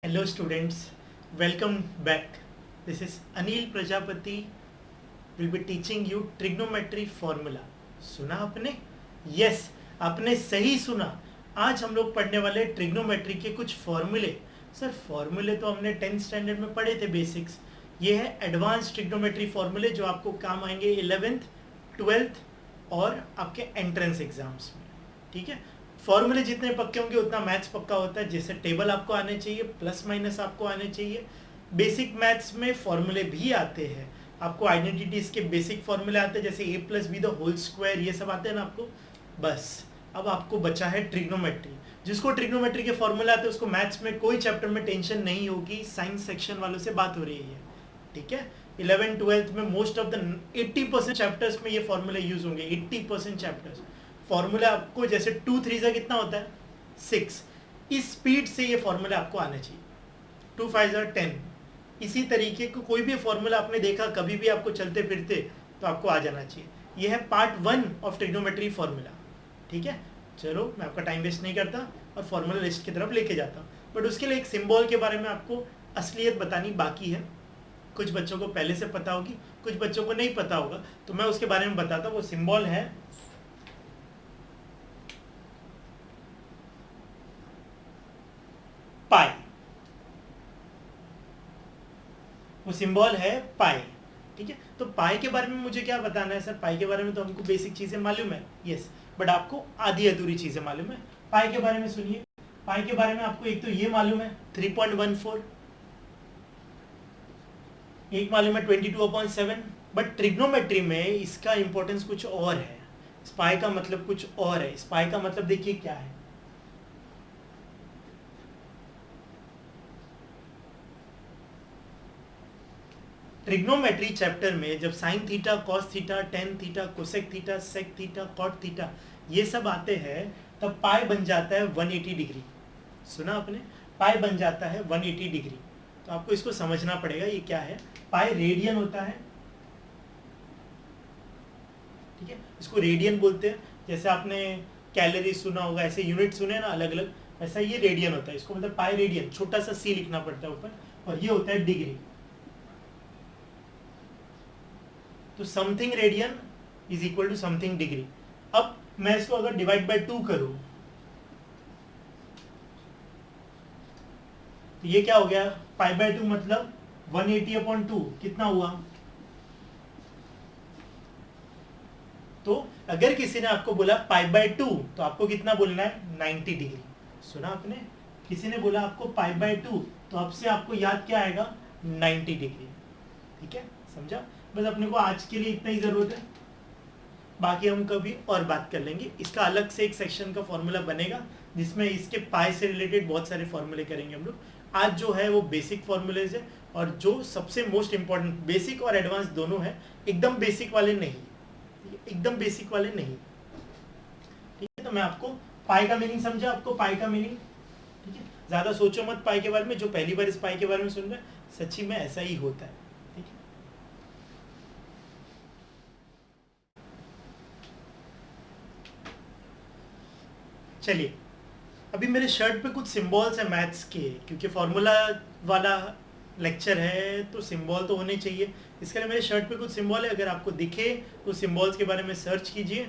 Hello students, welcome back. This is Anil Prajapati. Will be teaching you trigonometry formula. सुना आपने? Yes, आपने सही सुना. आज हम लोग पढ़ने वाले ट्रिग्नोमेट्री के कुछ फॉर्मूले. सर फॉर्मूले तो हमने 10th स्टैंडर्ड में पढ़े थे बेसिक्स. ये है एडवांस ट्रिग्नोमेट्री फॉर्मूले जो आपको काम आएंगे 11th, 12th और आपके एंट्रेंस एग्जाम्स में. ठीक है, फॉर्मूले जितने पक्के होंगे उतना मैथ्स पक्का होता है. जैसे टेबल आपको आने चाहिए, प्लस माइनस आपको आने चाहिए. बेसिक मैथ्स में फॉर्मूले भी आते हैं. आपको आइडेंटिटीज के बेसिक फॉर्मूले आते हैं, जैसे a plus B the whole square, ये सब आते हैं ना आपको. बस अब आपको बचा है ट्रिग्नोमेट्री. जिसको ट्रिग्नोमेट्री के फॉर्मूले आते हैं उसको मैथ्स में कोई चैप्टर में टेंशन नहीं होगी. साइंस सेक्शन वालों से बात हो रही है. ठीक है, 11th 12th में मोस्ट ऑफ द 80% चैप्टर्स में ये फॉर्मूले यूज होंगे. 80% चैप्टर्स फॉर्मूला आपको, जैसे 2 3 जा कितना होता है 6. इस स्पीड से ये फॉर्मूला आपको आना चाहिए. 2 5 जा 10. इसी तरीके को कोई भी फॉर्मूला आपने देखा कभी भी आपको चलते फिरते तो आपको आ जाना चाहिए. ये है पार्ट 1 ऑफ ट्रिग्नोमेट्री फॉर्मूला. ठीक है, चलो मैं आपका टाइम वेस्ट नहीं करता और फॉर्मूला लिस्ट की तरफ लेके जाता हूँ. बट उसके लिए एक सिंबल के बारे में आपको असलियत बतानी बाकी है. कुछ बच्चों को पहले से पता होगी, कुछ बच्चों को नहीं पता होगा, तो मैं उसके बारे में बताता हूँ. वो सिंबल है पाई. वो सिंबल है पाई. ठीक है, तो पाई के बारे में मुझे क्या बताना है सर? पाई के बारे में तो हमको बेसिक चीजें मालूम है. यस, बट आपको आधी अधूरी चीजें मालूम है. पाई के बारे में सुनिए. पाई के बारे में आपको एक तो ये मालूम है 3.14, एक मालूम है 22/7. बट ट्रिग्नोमेट्री में इसका इंपॉर्टेंस कुछ और है. पाई का मतलब कुछ और है. पाई का मतलब देखिए क्या है. ट्रिग्नोमेट्री चैप्टर में जब sine theta, cos theta, tan theta, cosec theta, sec theta, cot theta ये सब आते हैं तब पाई बन जाता है 180 डिग्री. सुना आपने? पाई बन जाता है 180 डिग्री. तो आपको इसको समझना पड़ेगा ये क्या है. पाई रेडियन होता है. ठीक है, इसको रेडियन बोलते हैं. जैसे आपने कैलोरी सुना होगा, ऐसे यूनिट सुने ना अलग अलग, ऐसा ये रेडियन होता है. इसको मतलब पाई रेडियन, छोटा सा सी लिखना पड़ता है ऊपर, और ये होता है डिग्री. तो something radian is equal to something degree. अब मैं इसको अगर डिवाइड बाय 2 करूं तो ये क्या हो गया? पाई बाय 2 मतलब 180/2 कितना हुआ? तो अगर किसी ने आपको बोला पाई बाय 2 तो आपको कितना बोलना है? 90 डिग्री. सुना आपने? किसी ने बोला आपको पाई बाय 2 तो आपसे आपको याद क्या आएगा? 90 डिग्री. ठीक है, समझा? बस अपने को आज के लिए इतना ही जरूरत है. बाकी हम कभी और बात कर लेंगे. इसका अलग से एक सेक्शन का फॉर्मूला बनेगा जिसमें इसके पाई से रिलेटेड बहुत सारे फॉर्मूले करेंगे हम लोग. आज जो है वो बेसिक फॉर्मूलेज है, और जो सबसे मोस्ट इंपॉर्टेंट, बेसिक और एडवांस दोनों है. एकदम बेसिक वाले नहीं, एकदम बेसिक वाले नहीं. ठीक है, तो मैं आपको पाई का मीनिंग समझा. आपको पाई का मीनिंग? ठीक है, ज्यादा सोचो मत पाई के बारे में. जो पहली बार इस पाई के बारे में सुन रहे हैं, सच्ची में ऐसा ही होता है. ठीक है, चलिए. अभी मेरे शर्ट पे कुछ सिंबल्स हैं मैथ्स के, क्योंकि फॉर्मूला वाला लेक्चर है तो सिंबल तो होने चाहिए. इसके लिए मेरे शर्ट पे कुछ सिंबल है. अगर आपको दिखे तो सिंबल्स के बारे में सर्च कीजिए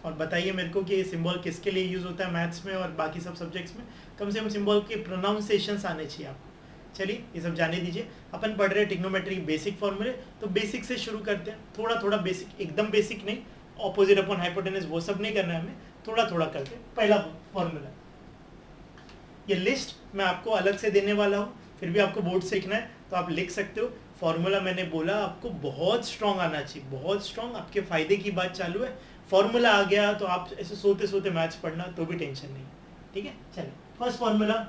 और बताइए मेरे को कि ये सिंबल किसके लिए यूज़ होता है मैथ्स में और बाकी सब सब्जेक्ट्स में. कम से कम सिंबल के प्रोनाउंसिएशंस आने चाहिए आपको. चलिए ये सब जाने दीजिए. अपन पढ़ रहे हैं ट्रिग्नोमेट्री बेसिक फॉर्मूले, तो बेसिक से शुरू करते हैं. थोड़ा थोड़ा बेसिक, एकदम बेसिक नहीं. ऑपोजिट अपॉन हाइपोटेनस वो सब नहीं करना है हमें, थोड़ा थोड़ा करके. पहला फॉर्मूला, ये लिस्ट मैं आपको अलग से देने वाला हूँ, फिर भी आपको बोर्ड से लिखना है तो आप लिख सकते हो. फॉर्मूला मैंने बोला आपको बहुत स्ट्रांग आना चाहिए, बहुत स्ट्रांग. आपके फायदे की बात चालू है. फॉर्मूला आ गया तो आप ऐसे सोते सोते मैथ्स पढ़ना तो भी टेंशन नहीं. ठीक है, चलिए. First formula,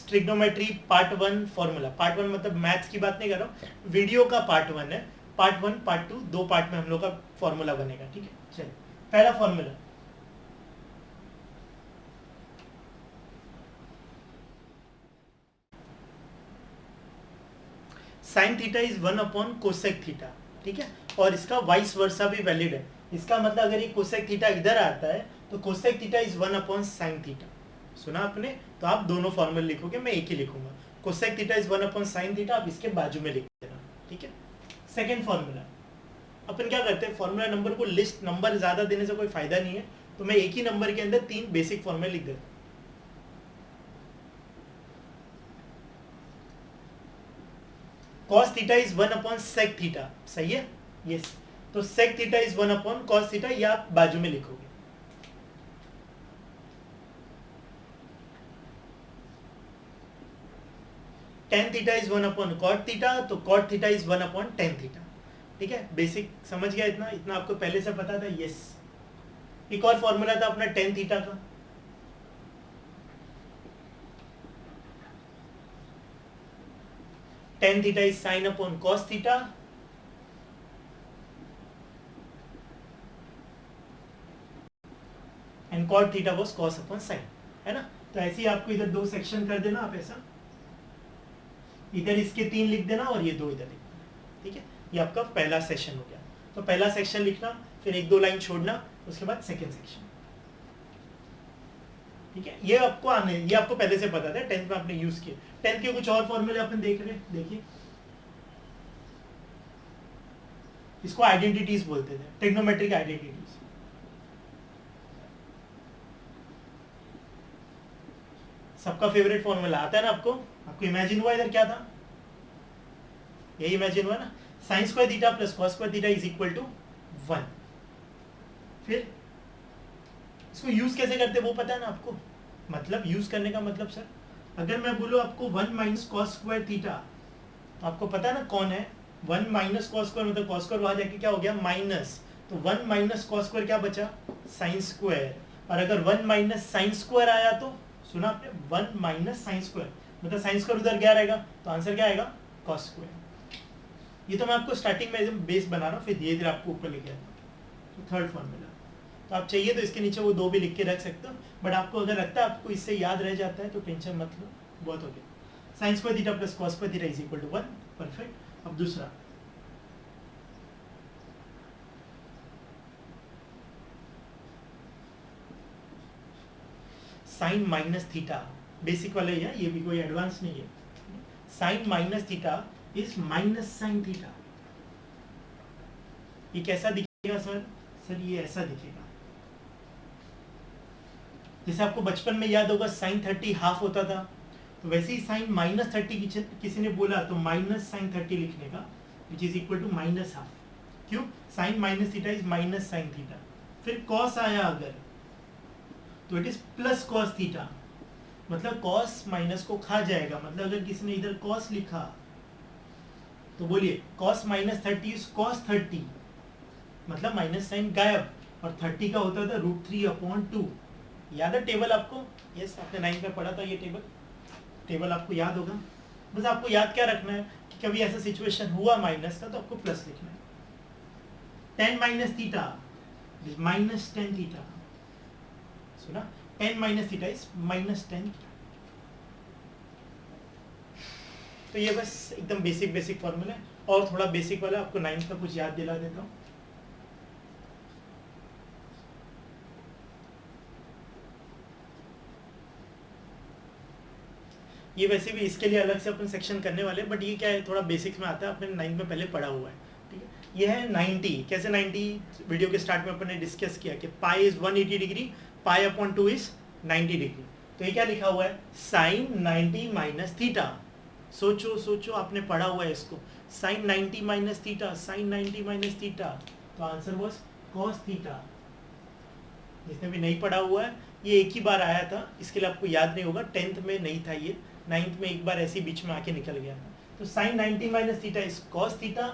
trigonometry part 1 formula. Part 1 मतलब मैथ्स की बात नहीं कर रहा हूँ, वीडियो का पार्ट 1 है. पार्ट 1 पार्ट 2 दो पार्ट में हम लोग का फॉर्मूला बनेगा. ठीक है, चलिए. पहला formula, sine theta is 1 cosec theta. ठीक है, और इसका वाइस वर्सा भी वैलिड है. इसका मतलब अगर ये कोसेक थीटा इधर आता है तो cosec theta is 1 upon sine theta. सुना आपने? तो आप दोनों फॉर्मूले लिखोगे, मैं एक ही लिखूंगा। Cosec theta is 1 upon sine theta, आप इसके बाजू में लिख देना, ठीक है। सेकेंड फॉर्मूला, अपन क्या करते हैं, फॉर्मूला नंबर को लिस्ट नंबर ज्यादा देने से कोई फायदा नहीं है, तो मैं एक ही नंबर के अंदर 3 बेसिक फॉर्मूले लिख देता हूँ। cos theta is 1 upon sec theta, सही है? यस। तो sec theta is 1 upon cos theta, ये आप बाजू में लिखोगे। tan theta is 1 upon cot theta, तो cot theta is 1 upon tan theta, ठीक है। बेसिक समझ गया? इतना इतना आपको पहले से पता था? यस। एक और फॉर्मूला था अपना tan थीटा का, tan theta is sin upon cos theta, and cot theta was cos upon sin, है ना। तो ऐसे ही आपको इधर 2 सेक्शन कर देना, आप ऐसा इधर इसके 3 लिख देना और ये 2 इधर लिख देना, ठीक है। ये आपका पहला सेक्शन हो गया। तो पहला सेक्शन लिखना, फिर 1-2 लाइन छोड़ना, उसके बाद सेकेंड सेक्शन, ठीक है। ये आपको ये आपको पहले से पता था, 10th में आपने यूज किया। 10th के कुछ और फॉर्मूले अपन देख रहे हैं, देखिए। इसको आइडेंटिटीज बोलते थे, ट्रिग्नोमेट्रिक आइडेंटिटीज। सबका फेवरेट फॉर्मूला आता है ना आपको? आपको इमेजिन हुआ इधर क्या था? यही इमेजिन हुआ ना, sine square theta plus cos square theta is equal to 1। फिर इसको यूज कैसे करते हैं वो पता है ना आपको? मतलब यूज करने का मतलब सर, अगर मैं बोलूं आपको 1 माइनस कॉस स्क्वायर थीटा, तो आपको पता है ना कौन है 1 माइनस कॉस स्क्वायर, मतलब कॉस स्क्वायर वहां जाके क्या हो गया माइनस, तो 1 माइनस कॉस स्क्वायर क्या बचा? Sine square. और अगर 1 माइनस साइन स्क्वायर आया तो सुना आपने, 1 माइनस साइन स्क्वायर, मतलब साइन स्क्वायर उधर क्या रहेगा, तो आंसर क्या आएगा? Cos square. ये तो मैं आपको स्टार्टिंग में एकदम बेस बना रहा हूँ, फिर धीरे धीरे आपको ऊपर लेके आता हूँ। तो थर्ड फॉर्मूला, तो आप चाहिए तो इसके नीचे वो 2 भी लिख के रख सकते हो, बट आपको अगर लगता है आपको इससे याद रह जाता है तो टेंशन मत लो, बहुत हो गया। Sine square theta plus cos square theta is equal to 1, perfect. अब दूसरा, साइन माइनस थीटा, बेसिक वाला ही है, ये भी कोई एडवांस नहीं है। Sine minus theta is minus sine theta. ये कैसा दिखेगा सर? सर ये ऐसा दिखेगा, जैसे आपको बचपन में याद होगा साइन 30 हाफ होता था, तो वैसे ही साइन माइनस 30 किसी ने बोला तो माइनस साइन 30 लिखने का, which is equal to minus half. क्यों? Sine minus theta is minus sine theta. फिर कॉस आया अगर, तो it is plus cos theta, मतलब कॉस माइनस को खा जाएगा। मतलब अगर किसी ने इधर कॉस लिखा तो बोलिए कॉस माइनस 30 इज कॉस 30, मतलब माइनस साइन गायब, और 30 का होता था √3/2। याद है टेबल आपको? यस, आपने 9 में पढ़ा था ये टेबल आपको याद होगा। बस आपको याद क्या रखना है कि कभी ऐसा सिचुएशन हुआ माइनस का तो आपको प्लस लिखना है। tan minus theta is minus tan theta, सुना? tan minus theta is minus tan। तो ये बस एकदम बेसिक फॉर्मूला है, और थोड़ा बेसिक वाला आपको 9th का कुछ याद दिला देता हूँ। ये वैसे भी इसके लिए अलग से अपन सेक्शन करने वाले हैं, बट ये क्या है, थोड़ा बेसिक्स में आता है, आपने 9th में पहले पढ़ा हुआ है, ठीक है। ये है 90। कैसे 90? वीडियो के स्टार्ट में अपन ने डिस्कस किया कि pi is 180 degree, pi upon 2 is 90 degree. तो ये क्या लिखा हुआ है? Sine 90 minus theta. सोचो आपने पढ़ा हुआ है इसको, sine 90 minus theta, sine 90 minus theta, तो आंसर वाज कॉस थीटा। जिसने भी नहीं पढ़ा हुआ है, ये एक ही बार आया था, इसके लिए आपको याद नहीं होगा, 10th में नहीं था ये, 9th में एक बार ऐसे बीच में आके निकल गया था। तो sine 90 minus theta is cos theta,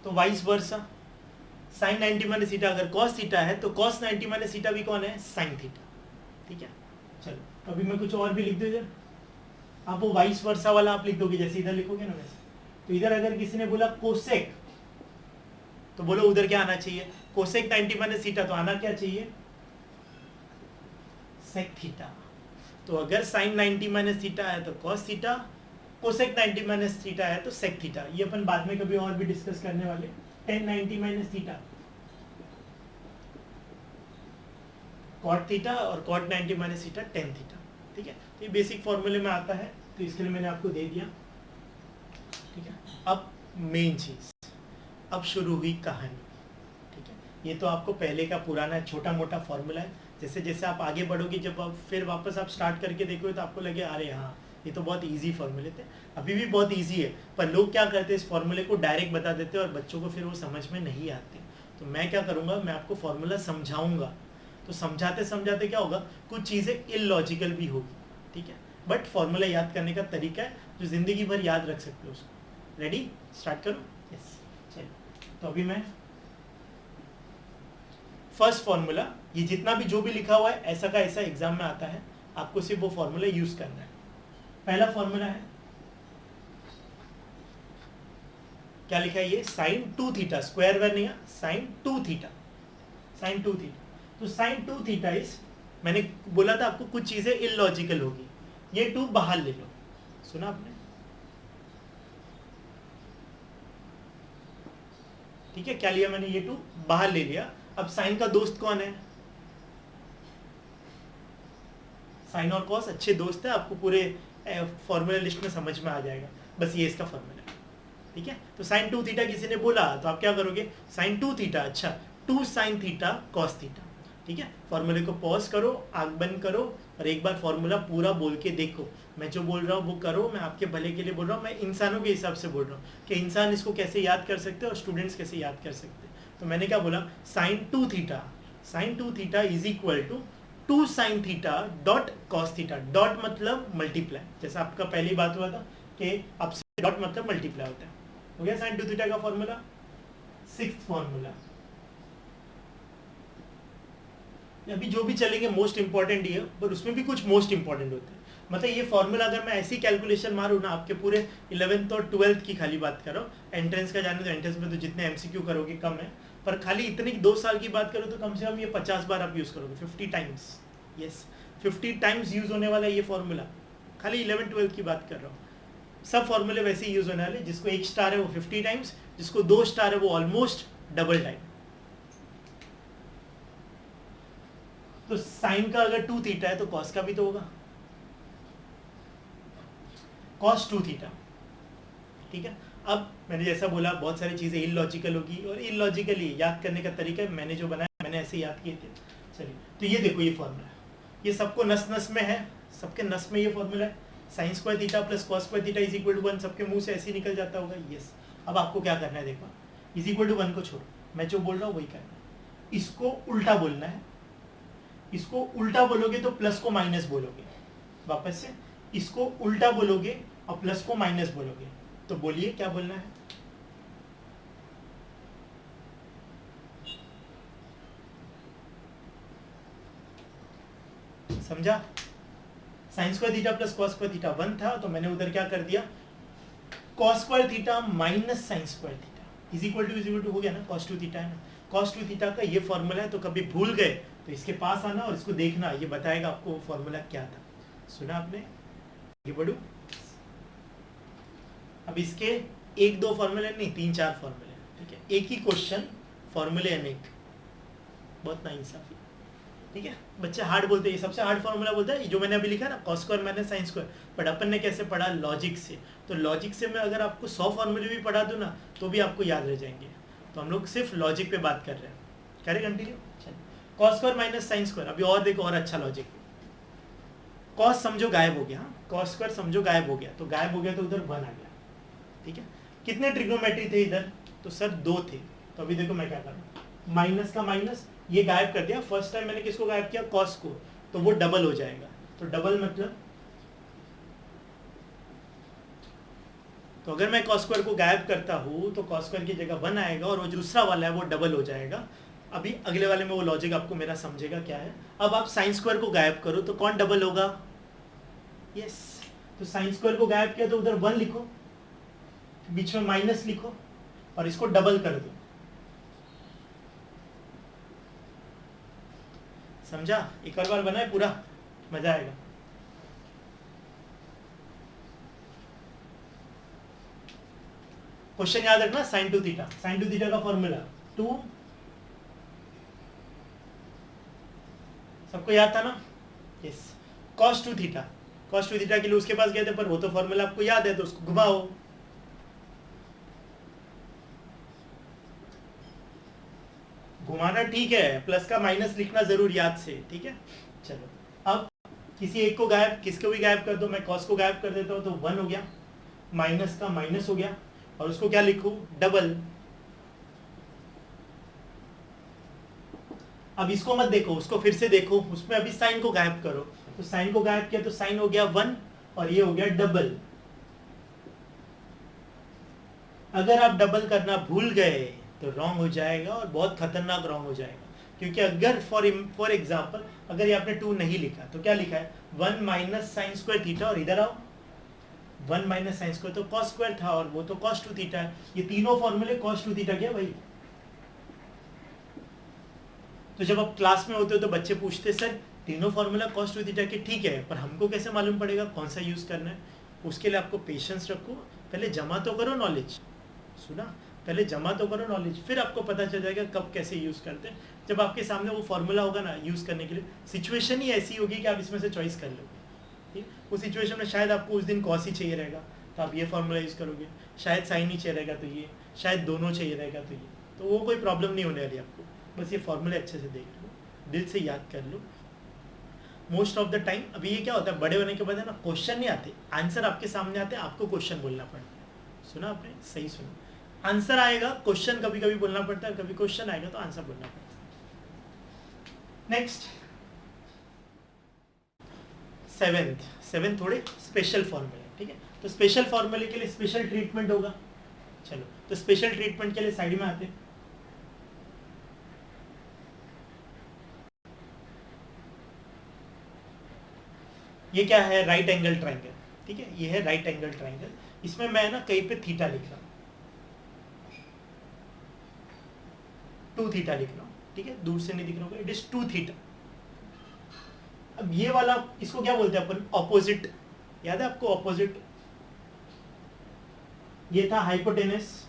तो vice versa, sine 90 minus theta अगर कॉस थीटा है तो कॉस 90 माइनस थीटा भी कौन है? साइन थीटा, ठीक है। चलो अभी मैं कुछ और भी लिख दूं इधर, आप वो वाइस वर्सा वाला आप लिख दोगे, जैसे इधर लिखोगे ना वैसे। तो इधर अगर किसी ने बोला कोसेक, तो बोलो उधर क्या आना चाहिए? कोसेक 90 माइनस थीटा, तो आना क्या चाहिए? Sec theta. तो अगर साइन 90 माइनस थीटा है तो cos theta, cosec 90 minus theta है तो सेक थीटा, ये अपन बाद में कभी और भी डिस्कस करने वाले। Tan 90 minus theta cot theta और cot 90 minus theta tan theta. ठीक है, तो ये बेसिक फॉर्मूले में आता है, तो इसके लिए मैंने आपको दे दिया। ठीक है, अब मेन चीज, अब शुरू हुई कहानी। ठीक है, ये तो आपको पहले का पुराना छोटा मोटा फॉर्मूला है, जैसे जैसे आप आगे बढ़ोगे, जब आप फिर वापस आप स्टार्ट करके देखोगे तो आपको लगे अरे हाँ ये तो बहुत इजी फॉर्मूले थे, अभी भी बहुत इजी है, पर लोग क्या करते हैं इस फॉर्मूले को डायरेक्ट बता देते हैं और बच्चों को फिर वो समझ में नहीं आते। तो मैं क्या करूँगा, मैं आपको फॉर्मूला समझाऊंगा, तो समझाते समझाते क्या होगा, कुछ चीज़ें इलॉजिकल भी होगी। ठीक है, बट फॉर्मूला याद करने का तरीका है जो ज़िंदगी भर याद रख सकते हो उसको। रेडी, स्टार्ट करो। यस, चलिए, तो अभी मैं फर्स्ट फॉर्मूला, ये जितना भी जो भी लिखा हुआ है ऐसा का ऐसा एग्जाम में आता है, आपको सिर्फ वो फॉर्मूला यूज करना है। पहला फॉर्मूला है, क्या लिखा है ये, साइन 2 थीटा, स्क्वायर वेर नहीं है, साइन 2 थीटा, साइन 2 थीटा। तो साइन 2 थीटा इज, मैंने बोला था आपको कुछ चीजें इलॉजिकल होगी, ये 2 बाहर ले लो, सुना आपने? ठीक है, क्या लिया मैंने, ये 2 बाहर ले लिया। अब साइन का दोस्त कौन है, साइन और कॉस अच्छे दोस्त है, आपको पूरे फॉर्मूला लिस्ट में समझ में आ जाएगा, बस ये इसका फॉर्मूला है। ठीक है, तो साइन 2 थीटा किसी ने बोला तो आप क्या करोगे, साइन 2 थीटा, अच्छा 2 साइन थीटा कॉस थीटा। ठीक है, फॉर्मूले को पॉज करो, आंख बंद करो और एक बार फॉर्मूला पूरा बोल के देखो। मैं जो बोल रहा हूँ वो करो, मैं आपके भले के लिए बोल रहा हूँ, मैं इंसानों के हिसाब से बोल रहा हूँ कि इंसान इसको कैसे याद कर सकते हैं और स्टूडेंट्स कैसे याद कर सकते हैं। तो मैंने क्या बोला, sine 2 theta, sine 2 theta is equal to 2 sine theta dot cos theta. Dot मतलब मल्टीप्लाई, जैसा आपका पहली बात हुआ था कि आपसे डॉट मतलब मल्टीप्लाई होता है। हो गया साइन 2 थीटा का फॉर्मूला। सिक्स्थ फॉर्मूला, अभी जो भी चलेंगे मोस्ट इंपॉर्टेंट ये, पर उसमें भी कुछ मोस्ट इंपॉर्टेंट होते हैं। मतलब ये फॉर्मूला अगर मैं ऐसी कैलकुलेशन मारूँ ना, आपके पूरे 11th और 12th की खाली बात करो, एंट्रेंस का जाने तो एंट्रेंस में तो जितने एमसीक्यू करोगे कम है, पर खाली इतनी 2 साल की बात करो तो कम से कम ये 50 बार आप यूज़ करोगे, 50 टाइम्स। यस, 50 टाइम्स यूज़ होने वाला है ये फॉर्मूला, खाली 11th-12th की बात कर रहा हूँ। सब फॉर्मूले वैसे ही यूज़ होने वाले, जिसको 1 स्टार है वो 50 टाइम्स, जिसको 2 स्टार है वो ऑलमोस्ट डबल टाइम। तो साइन का अगर 2 थीटा है तो कॉस का भी तो होगा, कॉस 2 थीटा। ठीक है, अब मैंने जैसा बोला बहुत सारी चीज़ें इलॉजिकल होगी और इलॉजिकली याद करने का तरीका मैंने जो बनाया मैंने ऐसे याद किए थे। चलिए, तो ये देखो ये फॉर्मूला, ये सबको नस नस में है, सबके नस में ये फॉर्मूला है, sine square theta plus cos square theta is equal to 1, सबके मुंह से ऐसे ही निकल जाता होगा। यस, अब आपको क्या करना है, देखो इज इक्वल टू 1 को छोड़ो, मैं जो बोल रहा हूँ वही करना है, इसको उल्टा बोलना है। इसको उल्टा बोलोगे तो प्लस को माइनस बोलोगे, वापस से इसको उल्टा बोलोगे और प्लस को माइनस बोलोगे, तो बोलिए क्या बोलना है। समझा, sine square theta plus cos square theta 1 था, तो मैंने उधर क्या कर दिया, cos square theta minus sine square theta is equal to हो गया ना, कॉस 2 थीटा है ना, कॉस 2 थीटा का ये फॉर्मूला है। तो कभी भूल गए तो इसके पास आना और इसको देखना, ये बताएगा आपको वो फॉर्मूला क्या था। सुना आपने, ये बढ़ू। अब इसके 1-2 फॉर्मूले नहीं, 3-4 फॉर्मूले। ठीक है, एक ही क्वेश्चन, फॉर्मूले अनेक, बहुत नाइंसाफी। ठीक है, बच्चे हार्ड बोलते हैं, ये सबसे हार्ड फॉर्मूला बोलता है जो मैंने अभी लिखा ना, cos square minus sine square, but अपन ने कैसे पढ़ा, लॉजिक से। तो लॉजिक से मैं अगर आपको 100 फॉर्मूले भी पढ़ा दूँ ना तो भी आपको याद रह जाएंगे। तो हम लोग सिर्फ लॉजिक पे बात कर रहे हैं। करें continue, cos square minus sine square. अभी और देखो और अच्छा लॉजिक, कॉस समझो गायब हो गया, कॉस स्क्वायर समझो गायब हो गया, तो गायब हो गया तो उधर 1 आ गया। ठीक है, कितने ट्रिग्नोमेट्री थे इधर, तो सर 2 थे। तो अभी देखो मैं क्या कर रहा हूँ, माइनस का माइनस, ये गायब कर दिया। फर्स्ट टाइम मैंने किसको गायब किया, कॉस को, तो वो डबल हो जाएगा। तो डबल मतलब, तो अगर मैं कॉस स्क्वायर को गायब करता हूँ तो कॉस स्क्वायर की जगह 1 आएगा और वो दूसरा वाला है वो डबल हो जाएगा। अभी अगले वाले में वो लॉजिक आपको मेरा समझेगा क्या है। अब आप साइन स्क्वायर को गायब करो तो कौन डबल होगा, यस। तो साइन स्क्वायर को गायब किया तो उधर 1 लिखो, बीच में माइनस लिखो और इसको डबल कर दो। समझा, एक और बार बनाए, पूरा मजा आएगा। क्वेश्चन याद रखना, साइन टू थीटा का फॉर्मूला 2, सबको याद था ना? यस। कॉस टू थीटा के लिए उसके पास गए थे, पर वो तो फॉर्मूला आपको याद है, तो उसको घुमाओ। घुमाना ठीक है, प्लस का माइनस लिखना जरूर याद से, ठीक है। चलो अब किसी एक को गायब, किसको भी गायब कर दो, मैं कॉस को गायब कर देता हूँ, तो 1 हो गया, माइनस का माइनस हो गया, और उसको क्या लिखूं, डबल। अब इसको मत देखो, उसको फिर से देखो, उसमें अभी साइन को गायब करो, तो साइन को गायब किया तो साइन हो गया 1 और ये हो गया डबल। अगर आप डबल करना भूल गए तो रॉन्ग हो जाएगा, और बहुत खतरनाक रॉन्ग हो जाएगा, क्योंकि अगर फॉर एग्जाम्पल अगर ये आपने 2 नहीं लिखा तो क्या लिखा है, 1 माइनस साइन स्क्वायर थीटा, और इधर आओ 1 माइनस साइन स्क्वायर तो कॉस स्क्वायर था, और वो तो कॉस टू थीटा है। ये तीनों फॉर्मूले कॉस टू थीटा क्या भाई? तो जब आप क्लास में होते हो तो बच्चे पूछते सर तीनों फॉर्मूला कॉस टू थीटा के, ठीक है, पर हमको कैसे मालूम पड़ेगा कौन सा यूज करना है? उसके लिए आपको पेशेंस रखो, पहले जमा तो करो नॉलेज, सुना, पहले जमा तो करो नॉलेज, फिर आपको पता चल जाएगा कब कैसे यूज करते हैं। जब आपके सामने वो फॉर्मूला होगा ना यूज करने के लिए, सिचुएशन ही ऐसी होगी कि आप इसमें से चॉइस कर लोगे, ठीक। उस सिचुएशन में शायद आपको उस दिन कॉस ही चाहिए रहेगा तो आप ये फॉर्मूला यूज करोगे, शायद साइन ही चाहिए रहेगा तो ये, शायद दोनों चाहिए रहेगा तो ये, तो वो कोई प्रॉब्लम नहीं होने वाली आपको। बस ये फॉर्मूले अच्छे से देख लो, दिल से याद कर लो। मोस्ट ऑफ द टाइम अभी ये क्या होता है, बड़े होने के बाद है ना, क्वेश्चन नहीं आते, आंसर आपके सामने आते हैं, आपको क्वेश्चन बोलना पड़ता है। सुना आपने? सही सुना। आंसर आएगा, क्वेश्चन कभी कभी बोलना पड़ता है, कभी क्वेश्चन आएगा तो आंसर बोलना पड़ता है। नेक्स्ट सेवेंथ थोड़े स्पेशल फॉर्मूले, ठीक है। तो स्पेशल फॉर्मूले के लिए स्पेशल ट्रीटमेंट होगा। चलो तो स्पेशल ट्रीटमेंट के लिए साइड में आते हैं। ये क्या है, राइट एंगल ट्राइंगल, ठीक है, ये है राइट एंगल ट्राइंगल। इसमें मैं ना कहीं पे थीटा लिख रहा हूँ, 2 थीटा लिख रहा हूँ, ठीक है, दूर से नहीं दिख रहा होगा, इट इज 2 थीटा। अब ये वाला इसको क्या बोलते हैं अपन, ऑपोजिट, याद है आपको ऑपोजिट? ये था हाइपोटेनस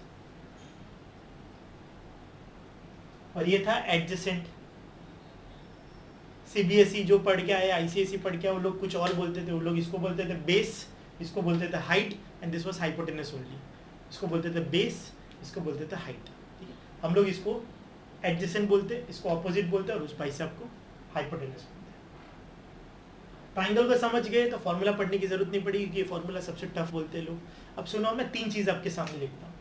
और ये था एडजेसेंट। सीबीएसई जो पढ़ के आए, आईसीएसई पढ़ के आए, वो लोग कुछ और बोलते थे, वो लोग इसको बोलते थे बेस, इसको बोलते थे height, and this was hypotenuse only. इसको बोलते थे बेस, इसको बोलते थे हाइट, ठीक है। हम लोग इसको एडजेसेंट बोलते, इसको ऑपोजिट बोलते, और उस भाई से आपको हाइपोटेनस बोलते। ट्राइंगल को समझ गए तो फॉर्मूला पढ़ने की जरूरत नहीं पड़ी, क्योंकि ये फॉर्मूला सबसे टफ बोलते हैं लोग। अब सुनो, मैं 3 चीज आपके सामने लिखता हूँ।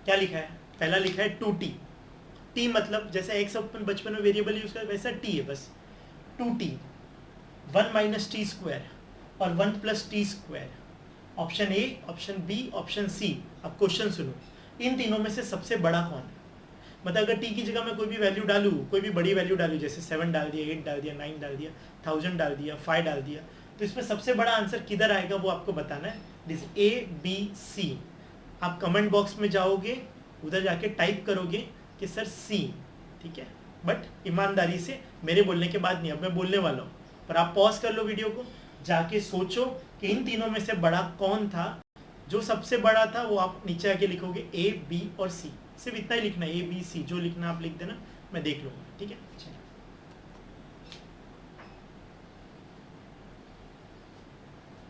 क्या लिखा है? पहला लिखा है 2t। t मतलब जैसे एक्स अपन बचपन में वेरिएबल यूज कर, वैसा t है बस, 2t, 1 माइनस टी स्क्वायर और 1 plus T square. Option A, option B, option C. अब क्वेश्चन सुनो, इन तीनों में से सबसे बड़ा कौन है? मतलब अगर t की जगह मैं कोई भी वैल्यू डालूँ, कोई भी बड़ी वैल्यू डालूँ, जैसे 7 डाल दिया, 8 डाल दिया, 9 डाल दिया, 1000 डाल दिया, 5 डाल दिया, तो इसमें सबसे बड़ा आंसर किधर आएगा वो आपको बताना है। This A B C. आप कमेंट बॉक्स में जाओगे, उधर जाके टाइप करोगे कि सर सी, ठीक है, बट ईमानदारी से, मेरे बोलने के बाद नहीं, अब मैं बोलने वाला हूँ, पर आप पॉज कर लो वीडियो को, जाके सोचो कि इन तीनों में से बड़ा कौन था। जो सबसे बड़ा था वो आप नीचे आके लिखोगे ए बी और सी, सिर्फ इतना ही लिखना है, ए बी सी, जो लिखना आप लिख देना, मैं देख लूंगा, ठीक है।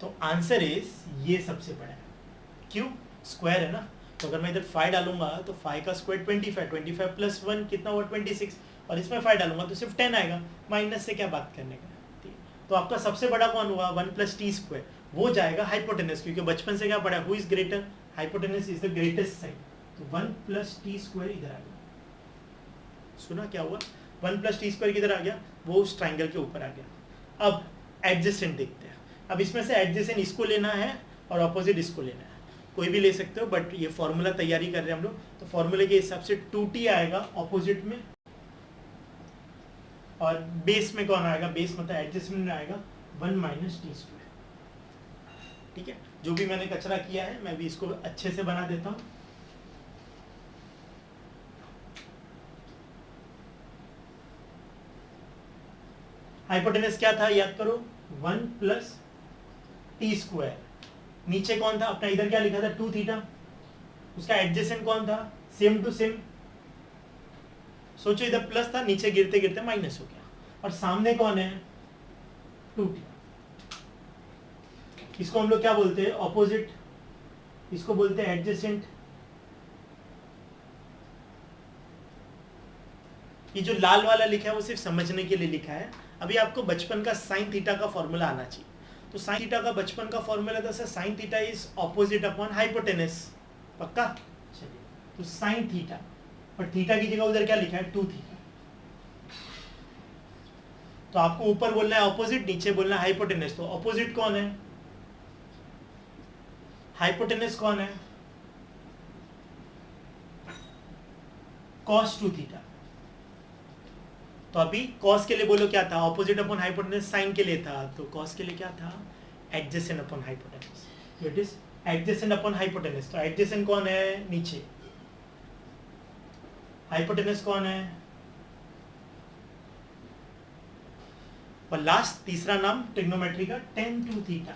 तो आंसर इज ये सबसे बड़ा है। क्यों? स्क्वायर है ना, तो अगर मैं इधर 5 डालूंगा तो 5 का स्क्वायर 25, 25 प्लस 1 कितना हुआ 26, और इसमें 5 डालूंगा तो सिर्फ 10 आएगा, माइनस से क्या बात करने का, ठीक है। तो आपका सबसे बड़ा कौन हुआ, 1 प्लस टी स्क्वायर, वो जाएगा हाइपोटेनस, क्योंकि बचपन से क्या पढ़ा, who is greater, hypotenuse is the greatest side, तो 1 प्लस टी स्क्वायर इधर आ गया। सुना क्या हुआ, 1 प्लस टी स्क्वायर किधर आ गया, वो उस ट्राइंगल के ऊपर आ गया। अब एडजेसेंट देखते हैं। अब इसमें से एडजेसेंट इसको लेना है और ऑपोजिट इसको लेना है, कोई भी ले सकते हो, बट ये फॉर्मूला तैयारी कर रहे हैं हम लोग, तो फॉर्मूले के हिसाब से 2t आएगा ऑपोजिट में, और बेस में कौन आएगा, बेस मतलब एडजेसेंट में आएगा 1 माइनस टी स्क्वायर, ठीक है। जो भी मैंने कचरा किया है मैं भी इसको अच्छे से बना देता हूँ। हाइपोटेनस क्या था याद करो, 1 प्लस टी स्क्वायर, नीचे कौन था अपना, इधर क्या लिखा था 2 थीटा, उसका एडजेसेंट कौन था, सेम टू सेम, सोचो इधर प्लस था, नीचे गिरते गिरते माइनस हो गया, और सामने कौन है 2 थीटा। इसको हम लोग क्या बोलते हैं, ऑपोजिट, इसको बोलते हैं एडजेसेंट। ये जो लाल वाला लिखा है वो सिर्फ समझने के लिए लिखा है। अभी आपको बचपन का साइन थीटा का फॉर्मूला आना चाहिए। तो साइन थीटा का बचपन का फॉर्मूला था sir, sine theta is opposite upon hypotenuse, पक्का। चलिए, तो साइन थीटा, और थीटा की जगह उधर क्या लिखा है 2 थीटा। तो आपको ऊपर बोलना है ऑपोजिट, नीचे बोलना है हाइपोटेनस। तो ऑपोजिट कौन है, हाइपोटेनस कौन है, cos 2 थीटा। तो अभी cos के लिए बोलो क्या था, ऑपोजिट अपॉन हाइपोटेनस साइन के लिए था, तो cos के लिए क्या था, एडजेसेंट अपॉन हाइपोटेनस। तो it is adjacent upon hypotenuse. तो एडजेसेंट कौन है नीचे, हाइपोटेनस कौन है, और लास्ट तीसरा नाम ट्रिग्नोमेट्री का tan 2 थीटा।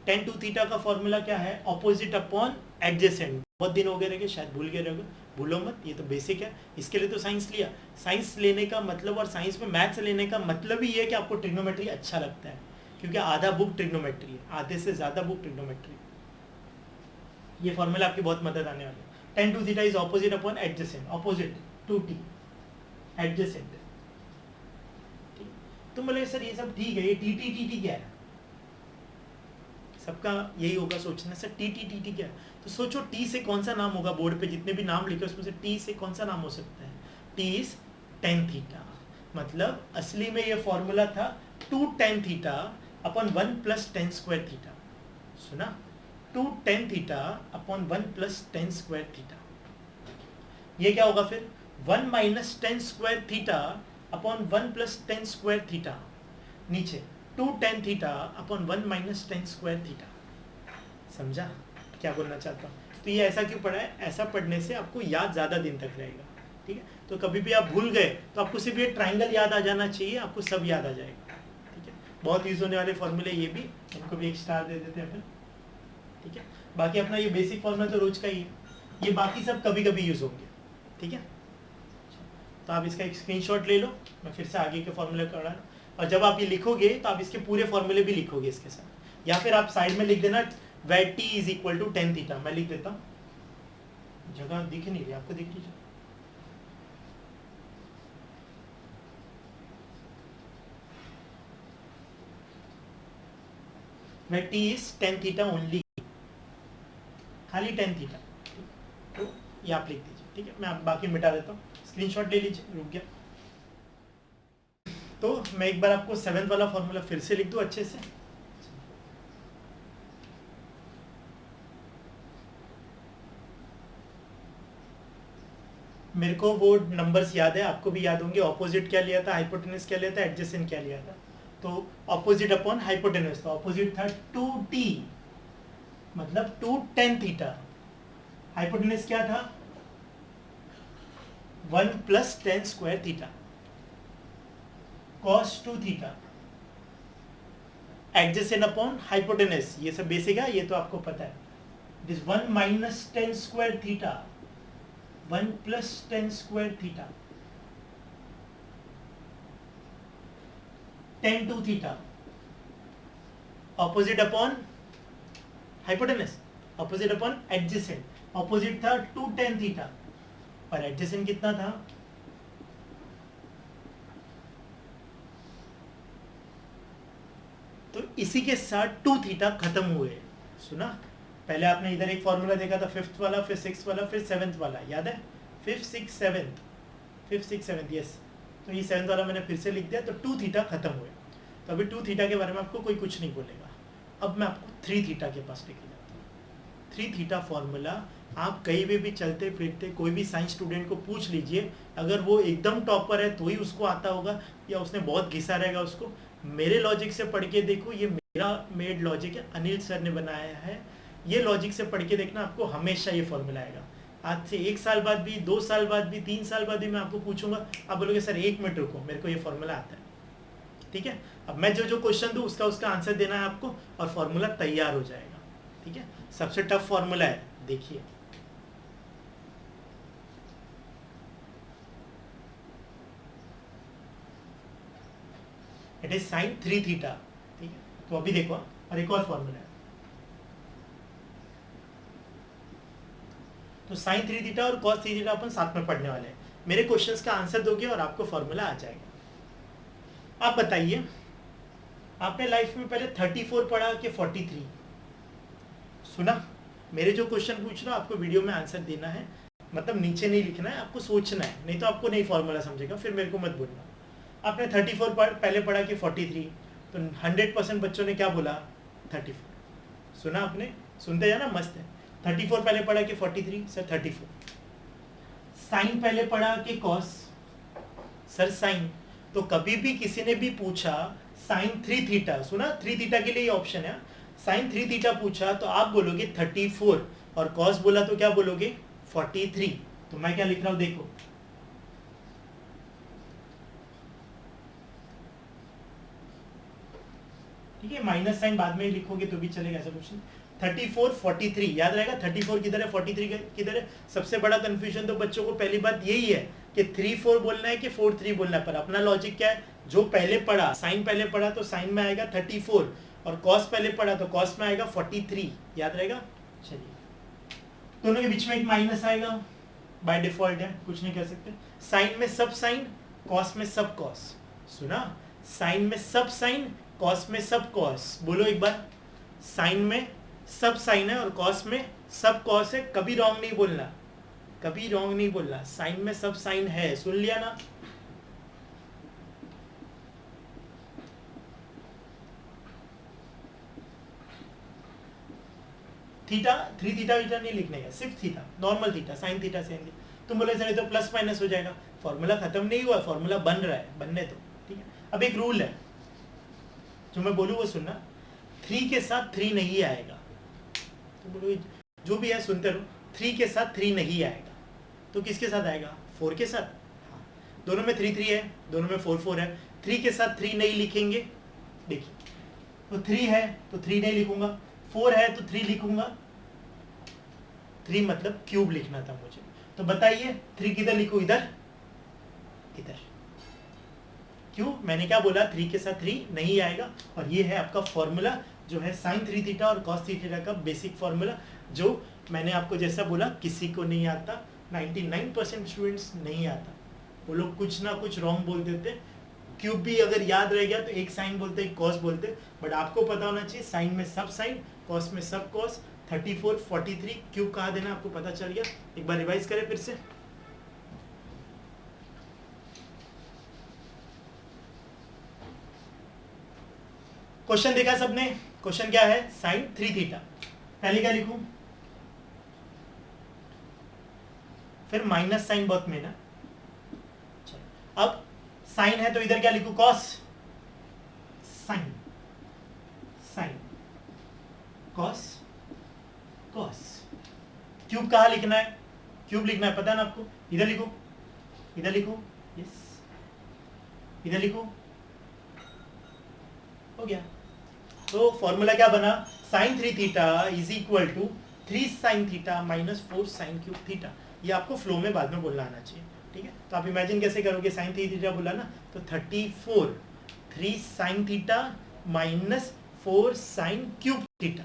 tan 2 थीटा का फॉर्मूला क्या है, ऑपोजिट अपॉन एडजेसेंट। बहुत दिन हो गए रहेंगे, शायद भूल गए रहोगे, भूलो मत, ये तो बेसिक है। इसके लिए तो साइंस लिया। साइंस लेने का मतलब और साइंस में मैथ्स लेने का मतलब ही है कि आपको ट्रिग्नोमेट्री अच्छा लगता है, क्योंकि आधा बुक ट्रिग्नोमेट्री है, आधे से ज़्यादा बुक ट्रिग्नोमेट्री। ये फॉर्मूला आपकी बहुत मदद आने वाली है। tan 2 theta is opposite upon adjacent, opposite 2t adjacent. तुम बोले सर ये सब ठीक है, ये टी क्या है, सबका यही होगा सोचना सर टी क्या है। तो सोचो टी से कौन सा नाम होगा, बोर्ड पे जितने भी नाम लिखे उसमें से टी से कौन सा नाम हो सकता है, टी इज tan थीटा। मतलब असली में ये फॉर्मूला था 2 tan theta upon 1 plus tan square theta. सुना, 2 tan theta upon 1 plus tan square theta. ये क्या होगा फिर, 1 minus tan square theta upon 1 plus tan square theta, नीचे 2 tan theta upon 1 minus tan square theta. समझा क्या बोलना चाहता हूँ। तो ये ऐसा क्यों पढ़ा है, ऐसा पढ़ने से आपको याद ज़्यादा दिन तक रहेगा, ठीक है। तो कभी भी आप भूल गए तो आपको सिर्फ ये ट्राइंगल याद आ जाना चाहिए, आपको सब याद आ जाएगा, ठीक है। बहुत यूज होने वाले फॉर्मूले ये भी, इनको भी एक स्टार दे देते हैं अपन, ठीक है। बाकी अपना ये बेसिक फॉर्मूला तो रोज का ही है, ये बाकी सब कभी कभी यूज होंगे, ठीक है। तो आप इसका एक स्क्रीनशॉट ले लो, मैं फिर से आगे के फॉर्मूले कर रहा हूँ। और जब आप ये लिखोगे तो आप इसके पूरे फॉर्मूले भी लिखोगे इसके साथ, या फिर आप साइड में लिख देना where T is equal to tan theta. मैं लिख देता हूँ, जगह दिख नहीं रही आपको, दिख रही है, where T is tan theta only, खाली tan थीटा। तो ये आप लिख दीजिए, ठीक है। मैं आप बाकी मिटा देता हूँ, स्क्रीनशॉट ले लीजिए, रुक गया। तो मैं एक बार आपको 7th वाला फॉर्मूला फिर से लिख दूं अच्छे से। मेरे को वो नंबर्स याद है, आपको भी याद होंगे। ऑपोजिट क्या लिया था, हाइपोटेनस क्या लिया था, एडजेसेंट क्या लिया था। तो ऑपोजिट अपॉन हाइपोटेनस, तो ऑपोजिट था 2t, मतलब 2 tan थीटा। हाइपोटेनस क्या था 1 plus tan square theta, cos 2 theta. Adjacent upon hypotenuse, ये सब बेसिक है, ये तो आपको पता है। It is 1 minus tan square theta, 1 plus tan square theta, tan 2 theta. Opposite upon hypotenuse, opposite upon adjacent. Opposite था 2 tan थीटा, और एडजेसेंट कितना था, तो इसी के साथ 2 थीटा खत्म हुए। सुना, पहले आपने इधर एक फॉर्मूला देखा था 5th वाला, फिर 6th वाला, फिर 7th वाला, याद है 5th 6th 7th, 5th 6th 7th, yes. तो ये 7th वाला मैंने फिर से लिख दिया, तो 2 थीटा खत्म हुए। तो अभी 2 थीटा के बारे में आपको कोई कुछ नहीं बोलेगा। अब मैं आपको 3 थीटा के पास लेके जाता हूँ। 3 थीटा फॉर्मूला आप कहीं भी चलते फिरते कोई भी साइंस स्टूडेंट को पूछ लीजिए, अगर वो एकदम टॉपर है तो ही उसको आता होगा, या उसने बहुत घिसा रहेगा उसको। मेरे लॉजिक से पढ़ के देखो, ये मेरा मेड लॉजिक है, अनिल सर ने बनाया है। ये लॉजिक से पढ़ के देखना, आपको हमेशा ये फॉर्मूला आएगा। आज से 1 साल बाद भी, 2 साल बाद भी, 3 साल बाद भी मैं आपको पूछूंगा, आप बोलोगे सर 1 मिनट रुको, मेरे को ये फॉर्मूला आता है। ठीक है। अब मैं जो जो क्वेश्चन दूँ उसका उसका आंसर देना है आपको और फॉर्मूला तैयार हो जाएगा। ठीक है, सबसे टफ फॉर्मूला है, देखिए। It is sine 3 theta. ठीक है, तो अभी देखो और एक और फॉर्मूला है। तो साइन 3 थीटा और कॉस 3 थीटा अपन साथ में पढ़ने वाले हैं। मेरे क्वेश्चंस का आंसर दोगे और आपको फॉर्मूला आ जाएगा। आप बताइए, आपने लाइफ में पहले 34 पढ़ा कि 43? सुना? मेरे जो क्वेश्चन पूछ रहा हूँ आपको वीडियो में आंसर देना है, मतलब नीचे नहीं लिखना है, आपको सोचना है, नहीं तो आपको नहीं फॉर्मूला समझेगा, फिर मेरे को मत बोलना। आपने 34 पहले पढ़ा कि 43, तो 100% बच्चों ने क्या बोला? 34। सुना आपने? सुनते जाना, मस्त है। 34 पहले पढ़ा कि 43? सर 34। साइन पहले पढ़ा कि कॉस? Sir sign. तो कभी भी किसी ने भी पूछा साइन 3 थीटा, सुना 3 थीटा के लिए ऑप्शन है, साइन 3 थीटा पूछा तो आप बोलोगे 34 और कॉस बोला तो क्या बोलोगे? 43। तो मैं क्या लिख रहा हूं देखो, ठीक है, माइनस साइन बाद में ही लिखोगे तो भी चलेगा, ऐसा कुछ नहीं। 34 43 याद रहेगा। 34 किधर है, 43 किधर है? सबसे बड़ा कंफ्यूजन तो बच्चों को पहली बात यही है कि 3 4 बोलना है कि 4 3 बोलना है। पर अपना लॉजिक क्या है, जो पहले पढ़ा, साइन पहले पढ़ा तो साइन में आएगा 34 और कॉस पहले पढ़ा तो कॉस में आएगा 43। याद रहेगा? चलिए, दोनों के बीच में एक माइनस आएगा, बाय डिफॉल्ट है, कुछ नहीं कर सकते। साइन में सब साइन, कॉस में सब कॉस। सुना? साइन में सब साइन, कॉस में सब कॉस। बोलो एक बार, साइन में सब साइन है और कॉस में सब कॉस है। कभी रॉन्ग नहीं बोलना, कभी रॉन्ग नहीं बोलना। साइन में सब साइन है, सुन लिया ना? थीटा 3 थीटा वीटा नहीं लिखने का, सिर्फ theta, normal theta, sine theta sine theta. तुम बोले सर तो प्लस माइनस हो जाएगा, फॉर्मूला खत्म नहीं हुआ, फॉर्मूला बन रहा है, बनने दो। ठीक है, अब एक रूल है जो मैं बोलूँ वो सुनना, 3 के साथ 3 नहीं आएगा। तो बोलो जो भी है सुनते रहो, 3 के साथ 3 नहीं आएगा तो किसके साथ आएगा? 4 के साथ। हाँ, दोनों में 3 3 है, दोनों में 4 4 है। 3 के साथ 3 नहीं लिखेंगे, देखिए, तो 3 है तो 3 नहीं लिखूंगा, 4 है तो 3 लिखूंगा। 3 मतलब क्यूब लिखना था मुझे, तो बताइए 3 किधर लिखूं? इधर, इधर। क्यों? मैंने क्या बोला? 3 के साथ 3 नहीं आएगा। और ये है आपका फॉर्मूला जो है साइन 3 थीटा और कॉस 3 थीटा का बेसिक फॉर्मूला, जो मैंने आपको जैसा बोला किसी को नहीं आता, 99% स्टूडेंट्स नहीं आता। वो लोग कुछ ना कुछ रॉन्ग बोल देते। क्यूब भी अगर याद रह गया तो एक साइन बोलते एक कॉस बोलते, बट आपको पता होना चाहिए साइन में सब साइन, कॉस में सब कॉस। 34 43 क्यूब कहाँ देना आपको पता चल गया। एक बार रिवाइज करें फिर से। क्वेश्चन देखा सबने? क्वेश्चन क्या है? Sine 3 theta. पहले क्या लिखूं? फिर माइनस साइन बहुत में ना। अब साइन है तो इधर क्या लिखूं? Cos. Sine sine cos cos. Cube कहाँ लिखना है? क्यूब लिखना है, पता है ना आपको? इधर लिखो, इधर लिखो, यस, इधर लिखो, हो गया। तो फॉर्मूला क्या बना? Sine 3 theta is equal to 3 sine theta minus 4 sine cube theta. ये आपको फ्लो में बाद में बोलना आना चाहिए। ठीक है, तो आप इमेजिन कैसे करोगे? साइन 3 थीटा बोला ना, तो 34 3 sine theta minus 4 sine cube theta.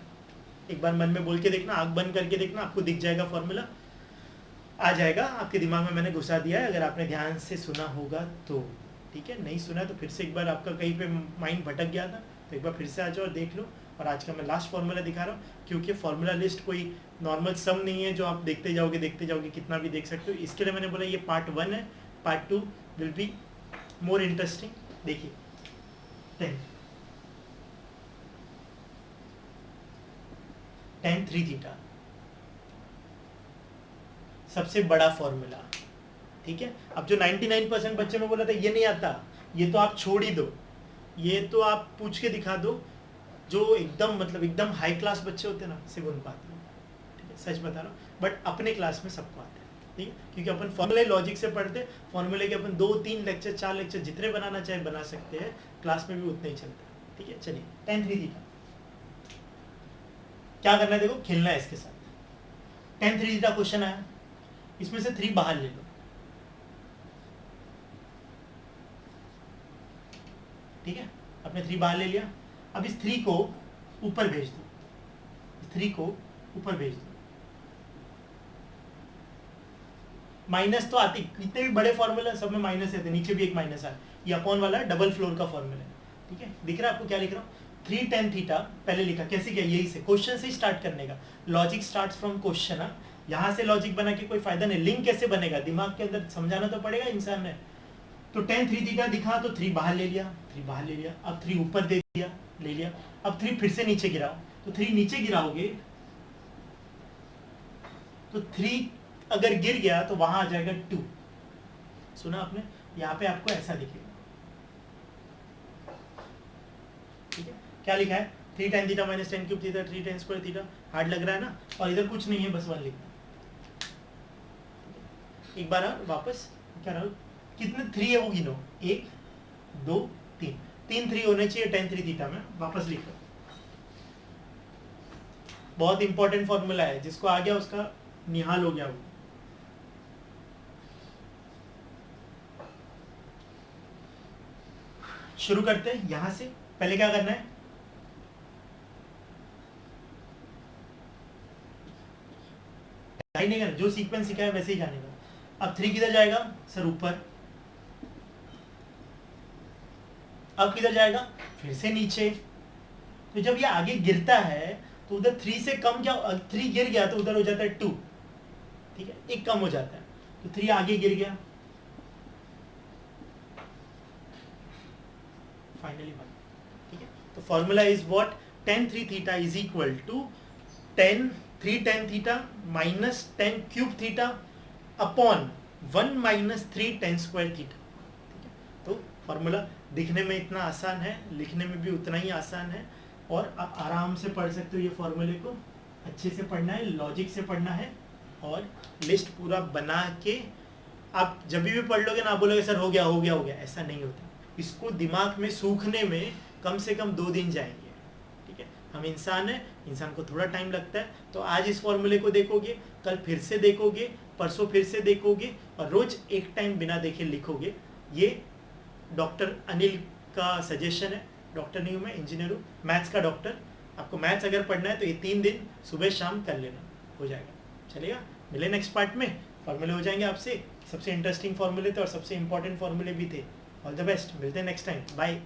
एक बार मन में बोल के देखना, आंख बंद करके देखना, आपको दिख जाएगा फॉर्मूला, आ जाएगा आपके दिमाग में। मैंने घुसा दिया है, अगर आपने ध्यान से सुना होगा तो। ठीक है, नहीं सुना तो फिर से एक बार, आपका कहीं पे माइंड भटक गया था तो एक बार फिर से आ जाओ और देख लो। और आज का मैं लास्ट फॉर्मूला दिखा रहा हूँ, क्योंकि फॉर्मूला लिस्ट कोई नॉर्मल सम नहीं है जो आप देखते जाओगे कितना भी देख सकते हो। इसके लिए मैंने बोला ये पार्ट 1 है, part 2 will be more interesting. देखिए 10 3 थीटा सबसे बड़ा फॉर्मूला। ठीक है, अब जो 99% बच्चे में बोला था ये नहीं आता, ये तो आप छोड़ ही दो, ये तो आप पूछ के दिखा दो। जो एकदम मतलब एकदम हाई क्लास बच्चे होते हैं ना, सिर्फ उनको आते हैं। ठीक है, सच बता रहा हूँ, बट अपने क्लास में सबको आते हैं। ठीक है, क्योंकि अपन फॉर्मूले लॉजिक से पढ़ते, फॉर्मूले के अपन 2 3 लेक्चर 4 लेक्चर जितने बनाना चाहे बना सकते हैं। क्लास में भी उतना ही चलता है, ठीक है। चलिए tan 3 थीटा क्या करना है, देखो खेलना है इसके साथ। tan 3 थीटा क्वेश्चन आया, इसमें से 3 बाहर ले लो, ठीक है। आपने 3 बाहर ले लिया। अब इस 3 को ऊपर भेज दो, इस 3 को ऊपर भेज दो। माइनस तो आती, कितने भी बड़े फॉर्मूला सब में माइनस आते, नीचे भी एक माइनस है। ये अपॉन वाला डबल फ्लोर का फॉर्मूला है, ठीक है। दिख रहा है आपको क्या लिख रहा हूँ? 3 tan थीटा पहले लिखा, कैसे किया, यही से क्वेश्चन से स्टार्ट करने का। Logic starts from question. यहाँ से लॉजिक बना के कोई फायदा नहीं, लिंक कैसे बनेगा दिमाग के अंदर समझाना तो पड़ेगा इंसान ने। तो tan 3 थीटा दिखा तो 3 बाहर ले लिया, 3 बाहर ले लिया। अब 3 ऊपर दे दिया, ले लिया। अब 3 फिर से नीचे गिराओ, तो 3 नीचे गिराओगे तो 3 अगर गिर गया तो वहां आ जाएगा 2। सुना आपने? यहाँ पे आपको ऐसा दिखेगा, ठीक है। क्या लिखा है? 3 tan theta minus tan cube theta 3 tan square theta. Hard लग रहा है ना? और इधर कुछ नहीं है, बस 1 लिखना। एक बार वापस क्या रहा, कितने 3 है वो गिनो, 1 2 3, 3 3 होने चाहिए tan 3 थीटा में। वापस लिखो, बहुत इंपॉर्टेंट फॉर्मूला है, जिसको आ गया उसका निहाल हो गया वो। शुरू करते हैं यहां से। पहले क्या करना है, नहीं करना, जो सीक्वेंस सीखा है वैसे ही जाने का। अब 3 किधर जाएगा सर? ऊपर। अब किधर जाएगा? फिर से नीचे। तो जब ये आगे गिरता है तो उधर 3 से कम, क्या 3 गिर गया तो उधर हो जाता है 2, ठीक है, एक कम हो जाता है। तो 3 आगे गिर गया, फाइनली 1, ठीक है। तो formula is what? tan 3 theta is equal to 3 tan theta minus tan cube theta upon 1 minus 3 tan square theta, ठीक है। तो फॉर्मूला दिखने में इतना आसान है, लिखने में भी उतना ही आसान है, और आप आराम से पढ़ सकते हो। ये फॉर्मूले को अच्छे से पढ़ना है, लॉजिक से पढ़ना है, और लिस्ट पूरा बना के आप जब भी पढ़ लोगे ना, आप बोलोगे सर हो गया हो गया हो गया, ऐसा नहीं होता। इसको दिमाग में सूखने में कम से कम 2 दिन जाएंगे, ठीक है। हम इंसान हैं, इंसान को थोड़ा टाइम लगता है। तो आज इस फॉर्मूले को देखोगे, कल फिर से देखोगे, परसों फिर से देखोगे, और रोज एक टाइम बिना देखे लिखोगे। ये डॉक्टर अनिल का सजेशन है। डॉक्टर नहीं हूँ मैं, इंजीनियर हूँ, मैथ्स का डॉक्टर। आपको मैथ्स अगर पढ़ना है तो ये 3 दिन सुबह शाम कर लेना, हो जाएगा। चलेगा, मिले नेक्स्ट पार्ट में। फॉर्मूले हो जाएंगे आपसे, सबसे इंटरेस्टिंग फॉर्मूले थे और सबसे इंपॉर्टेंट फॉर्मूले भी थे। ऑल द बेस्ट, मिलते हैं नेक्स्ट टाइम, बाय।